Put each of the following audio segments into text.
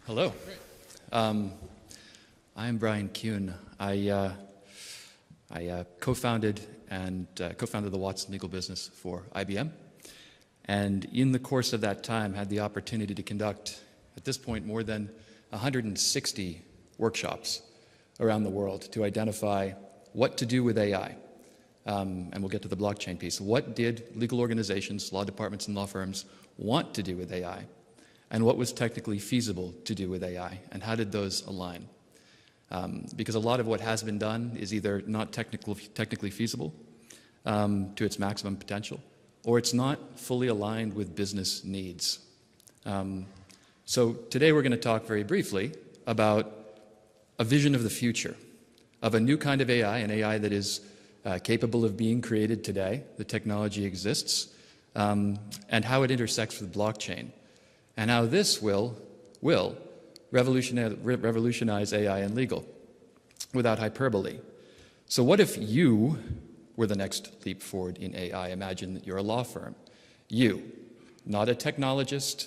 Hello. I'm Brian Kuhn. I co-founded the Watson legal business for IBM, and in the course of that time had the opportunity to conduct, at this point, more than 160 workshops around the world to identify what to do with AI. And we'll get to the blockchain piece. What did legal organizations, law departments, and law firms want to do with AI? And what was technically feasible to do with AI? And how did those align? Because a lot of what has been done is either not technically feasible to its maximum potential, or it's not fully aligned with business needs. So today we're going to talk very briefly about a vision of the future, of a new kind of AI, an AI that is capable of being created today. The technology exists, and how it intersects with blockchain, and how this will revolutionize AI and legal without hyperbole. So what if you were the next leap forward in AI? Imagine that you're a law firm. You, not a technologist,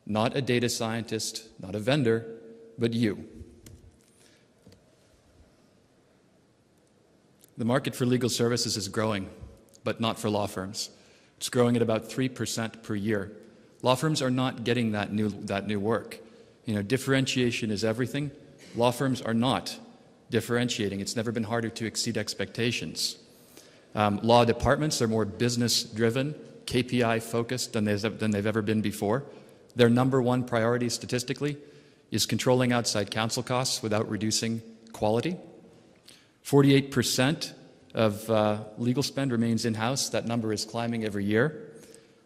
not a data scientist, not a vendor, but you. The market for legal services is growing, but not for law firms. It's growing at about 3% per year. Law firms are not getting that new work. You know, differentiation is everything. Law firms are not differentiating. It's never been harder to exceed expectations. Law departments are more business-driven, KPI-focused than they've ever been before. Their number one priority statistically is controlling outside counsel costs without reducing quality. 48% of legal spend remains in-house. That number is climbing every year.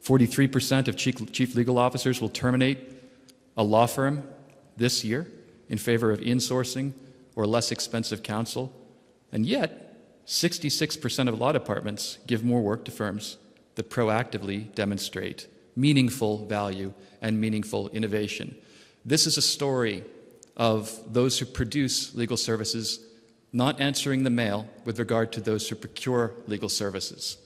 43% of chief legal officers will terminate a law firm this year in favor of insourcing or less expensive counsel. And yet, 66% of law departments give more work to firms that proactively demonstrate meaningful value and meaningful innovation. This is a story of those who produce legal services not answering the mail with regard to those who procure legal services.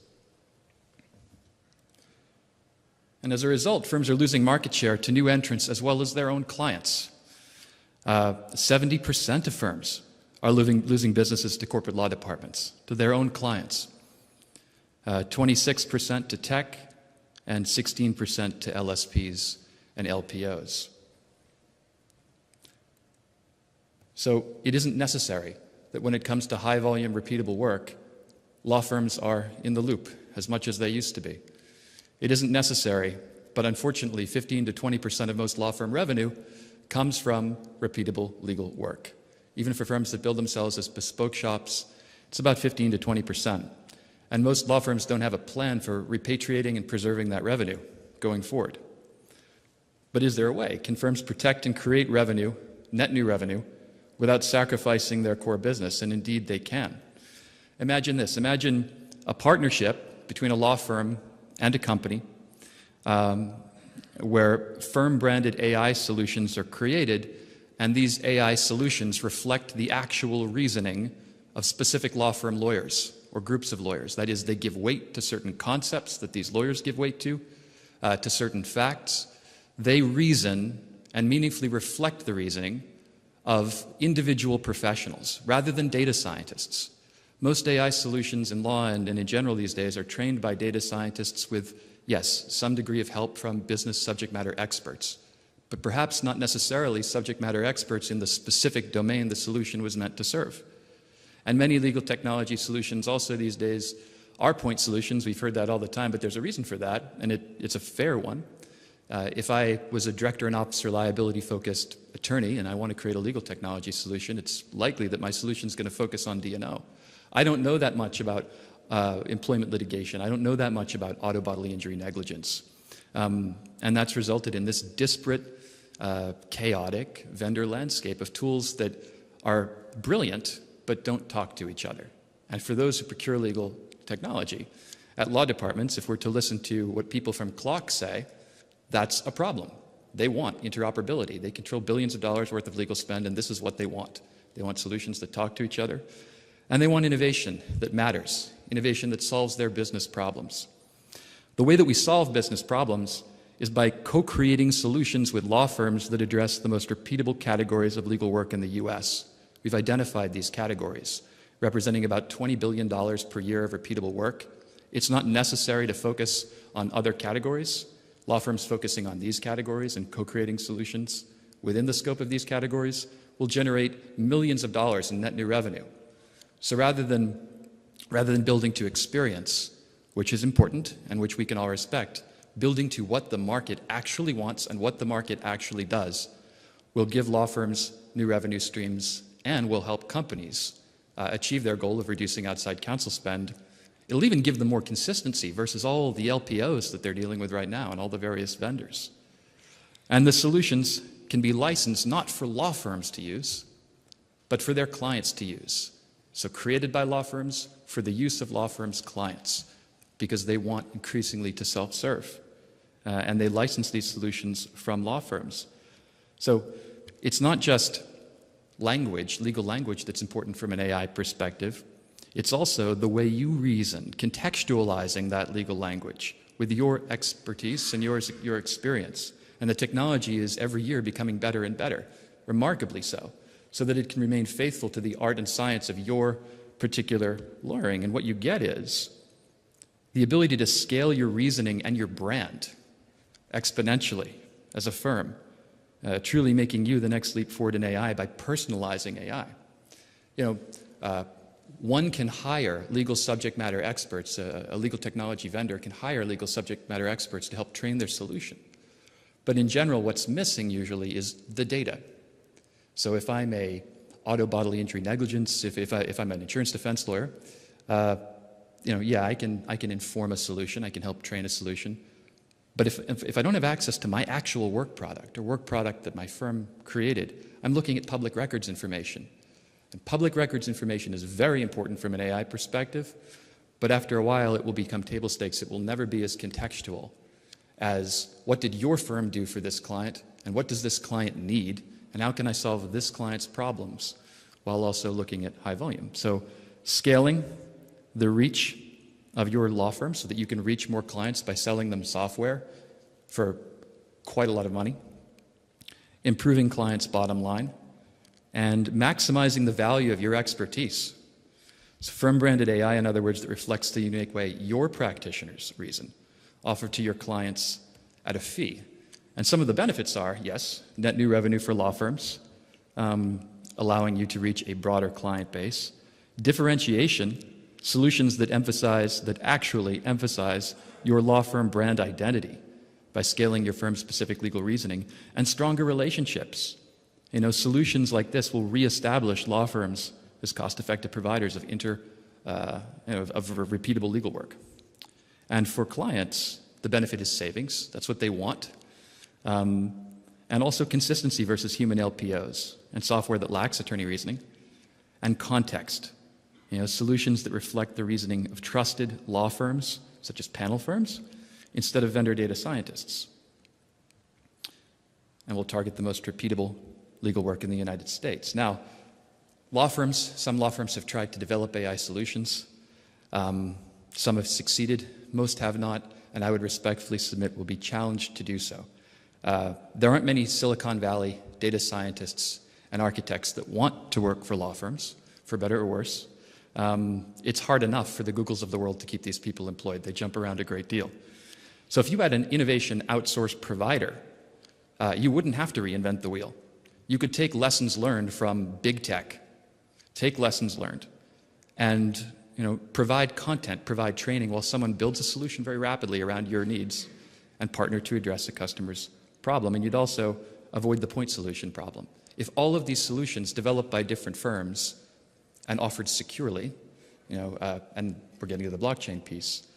And as a result, firms are losing market share to new entrants as well as their own clients. 70% of firms are losing businesses to corporate law departments, to their own clients. 26% to tech, and 16% to LSPs and LPOs. So it isn't necessary that when it comes to high-volume, repeatable work, law firms are in the loop as much as they used to be. It isn't necessary, but unfortunately, 15 to 20% of most law firm revenue comes from repeatable legal work. Even for firms that build themselves as bespoke shops, it's about 15 to 20%. And most law firms don't have a plan for repatriating and preserving that revenue going forward. But is there a way? Can firms protect and create revenue, net new revenue, without sacrificing their core business? And indeed, they can. Imagine this. Imagine a partnership between a law firm and a company where firm-branded AI solutions are created, and these AI solutions reflect the actual reasoning of specific law firm lawyers or groups of lawyers. That is, they give weight to certain concepts that these lawyers give weight to certain facts. They reason and meaningfully reflect the reasoning of individual professionals rather than data scientists. Most AI solutions in law and in general these days are trained by data scientists with, yes, some degree of help from business subject matter experts, but perhaps not necessarily subject matter experts in the specific domain the solution was meant to serve. And many legal technology solutions also these days are point solutions. We've heard that all the time, but there's a reason for that, and it's a fair one. If I was a director and officer liability-focused attorney and I want to create a legal technology solution, it's likely that my solution is going to focus on D&O. I don't know that much about employment litigation. I don't know that much about auto bodily injury negligence. And that's resulted in this disparate, chaotic vendor landscape of tools that are brilliant but don't talk to each other. And for those who procure legal technology, at law departments, if we're to listen to what people from Clock say, that's a problem. They want interoperability. They control billions of dollars worth of legal spend, and this is what they want. They want solutions that talk to each other. And they want innovation that matters, innovation that solves their business problems. The way that we solve business problems is by co-creating solutions with law firms that address the most repeatable categories of legal work in the US. We've identified these categories, representing about $20 billion per year of repeatable work. It's not necessary to focus on other categories. Law firms focusing on these categories and co-creating solutions within the scope of these categories will generate millions of dollars in net new revenue. So rather than building to experience, which is important and which we can all respect, building to what the market actually wants and what the market actually does will give law firms new revenue streams and will help companies achieve their goal of reducing outside counsel spend. It'll even give them more consistency versus all the LPOs that they're dealing with right now and all the various vendors. And the solutions can be licensed not for law firms to use, but for their clients to use. So created by law firms for the use of law firms' clients, because they want increasingly to self-serve. And they license these solutions from law firms. So it's not just language, legal language, that's important from an AI perspective. It's also the way you reason, contextualizing that legal language with your expertise and your experience. And the technology is every year becoming better and better, remarkably so that it can remain faithful to the art and science of your particular lawyering. And what you get is the ability to scale your reasoning and your brand exponentially as a firm, truly making you the next leap forward in AI by personalizing AI. One can hire legal subject matter experts, a legal technology vendor can hire legal subject matter experts to help train their solution. But in general, what's missing usually is the data. So if I'm a auto bodily injury negligence, if I'm an insurance defense lawyer, I can inform a solution, I can help train a solution. But if I don't have access to my actual work product or work product that my firm created, I'm looking at public records information. And public records information is very important from an AI perspective, but after a while it will become table stakes. It will never be as contextual as what did your firm do for this client, and what does this client need, and how can I solve this client's problems while also looking at high volume. So scaling the reach of your law firm so that you can reach more clients by selling them software for quite a lot of money, improving clients' bottom line, and maximizing the value of your expertise. So firm-branded AI, in other words, that reflects the unique way your practitioners reason, offered to your clients at a fee. And some of the benefits are, yes, net new revenue for law firms, allowing you to reach a broader client base, differentiation, solutions that actually emphasize your law firm brand identity by scaling your firm's specific legal reasoning, and stronger relationships. Solutions like this will reestablish law firms as cost-effective providers of repeatable legal work. And for clients, the benefit is savings. That's what they want. And also consistency versus human LPOs and software that lacks attorney reasoning. And context. Solutions that reflect the reasoning of trusted law firms, such as panel firms, instead of vendor data scientists. And we'll target the most repeatable legal work in the United States. Now, some law firms have tried to develop AI solutions. Some have succeeded, most have not, and I would respectfully submit will be challenged to do so. There aren't many Silicon Valley data scientists and architects that want to work for law firms, for better or worse. It's hard enough for the Googles of the world to keep these people employed. They jump around a great deal. So if you had an innovation outsourced provider, you wouldn't have to reinvent the wheel. You could take lessons learned from big tech, and provide content, provide training while someone builds a solution very rapidly around your needs and partner to address a customer's problem. And you'd also avoid the point solution problem. If all of these solutions developed by different firms and offered securely, and we're getting to the blockchain piece,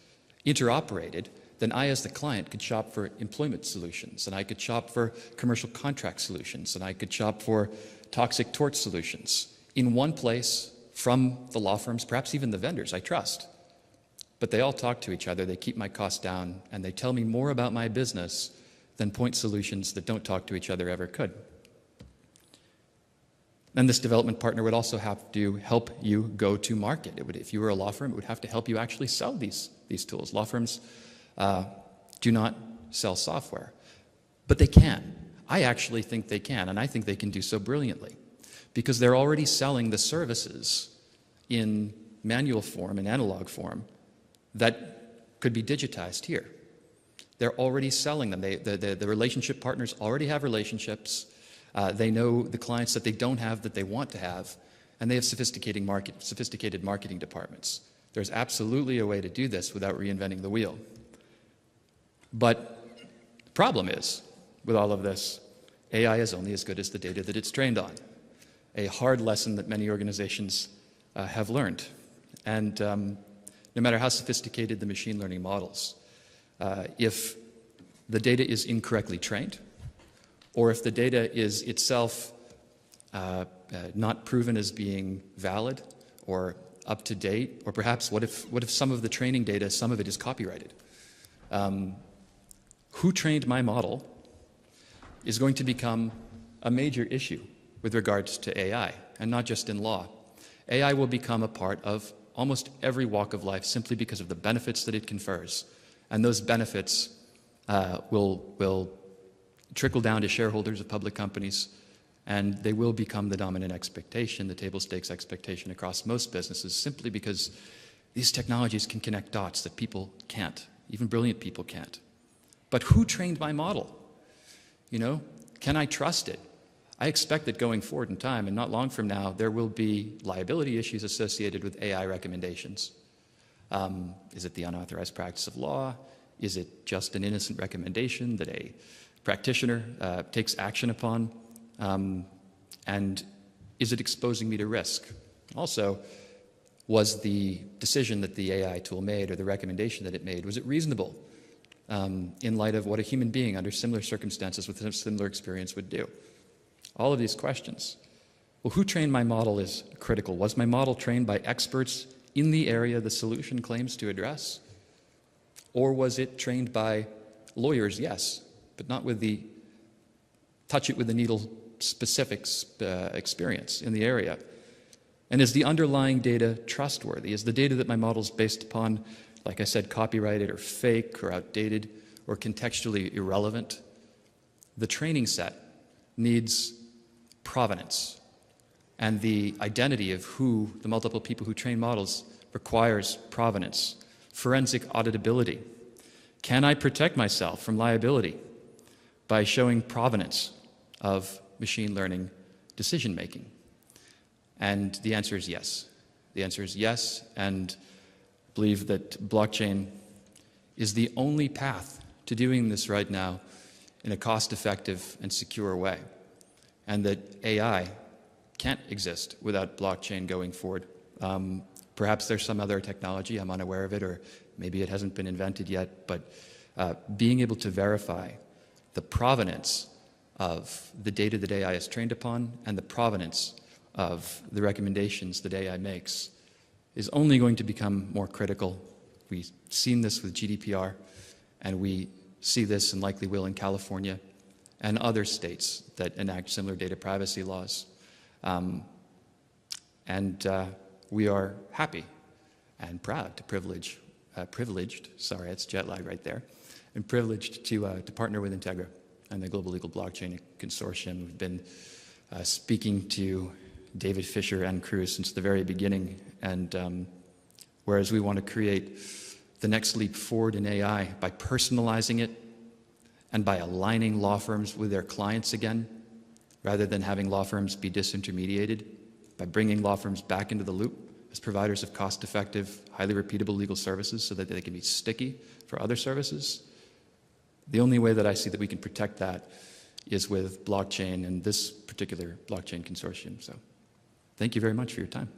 interoperated, then I, as the client, could shop for employment solutions, and I could shop for commercial contract solutions, and I could shop for toxic tort solutions in one place from the law firms, perhaps even the vendors I trust. But they all talk to each other, they keep my costs down, and they tell me more about my business than point solutions that don't talk to each other ever could. And this development partner would also have to help you go to market. If you were a law firm, it would have to help you actually sell these tools. Law firms do not sell software. But they can. I actually think they can, and I think they can do so brilliantly, because they're already selling the services in manual form and analog form that could be digitized here. They're already selling them. The relationship partners already have relationships. They know the clients that they don't have that they want to have, and they have sophisticated marketing departments. There's absolutely a way to do this without reinventing the wheel. But the problem is, with all of this, AI is only as good as the data that it's trained on. A hard lesson that many organizations have learned. And no matter how sophisticated the machine learning models, if the data is incorrectly trained, or if the data is itself not proven as being valid or up to date, or perhaps what if some of the training data, some of it is copyrighted? Who trained my model is going to become a major issue with regards to AI, and not just in law. AI will become a part of almost every walk of life simply because of the benefits that it confers. And those benefits will trickle down to shareholders of public companies, and they will become the dominant expectation, the table stakes expectation across most businesses, simply because these technologies can connect dots that people can't, even brilliant people can't. But who trained my model? You know, can I trust it? I expect that going forward in time, and not long from now, there will be liability issues associated with AI recommendations. Is it the unauthorized practice of law? Is it just an innocent recommendation that a practitioner takes action upon? And is it exposing me to risk? Also, was the decision that the AI tool made, or the recommendation that it made, was it reasonable in light of what a human being under similar circumstances with a similar experience would do? All of these questions. Well, who trained my model is critical. Was my model trained by experts in the area the solution claims to address? Or was it trained by lawyers? Yes, but not with the touch it with the needle specifics experience in the area. And is the underlying data trustworthy? Is the data that my model is based upon, like I said, copyrighted or fake or outdated or contextually irrelevant? The training set needs provenance, and the identity of who the multiple people who train models requires provenance. Forensic auditability. Can I protect myself from liability by showing provenance of machine learning decision making? And the answer is yes. The answer is yes, and I believe that blockchain is the only path to doing this right now in a cost-effective and secure way, and that AI can't exist without blockchain going forward. Perhaps there's some other technology, I'm unaware of it, or maybe it hasn't been invented yet, but being able to verify the provenance of the data that AI is trained upon and the provenance of the recommendations that AI makes is only going to become more critical. We've seen this with GDPR, and we see this and likely will in California and other states that enact similar data privacy laws. We are happy and proud to privileged, sorry, it's jet lag right there, and privileged to partner with Integra and the Global Legal Blockchain Consortium. We've been speaking to David Fisher and crew since the very beginning, and whereas we want to create the next leap forward in AI by personalizing it and by aligning law firms with their clients again, rather than having law firms be disintermediated, by bringing law firms back into the loop as providers of cost-effective, highly repeatable legal services so that they can be sticky for other services. The only way that I see that we can protect that is with blockchain and this particular blockchain consortium. So thank you very much for your time.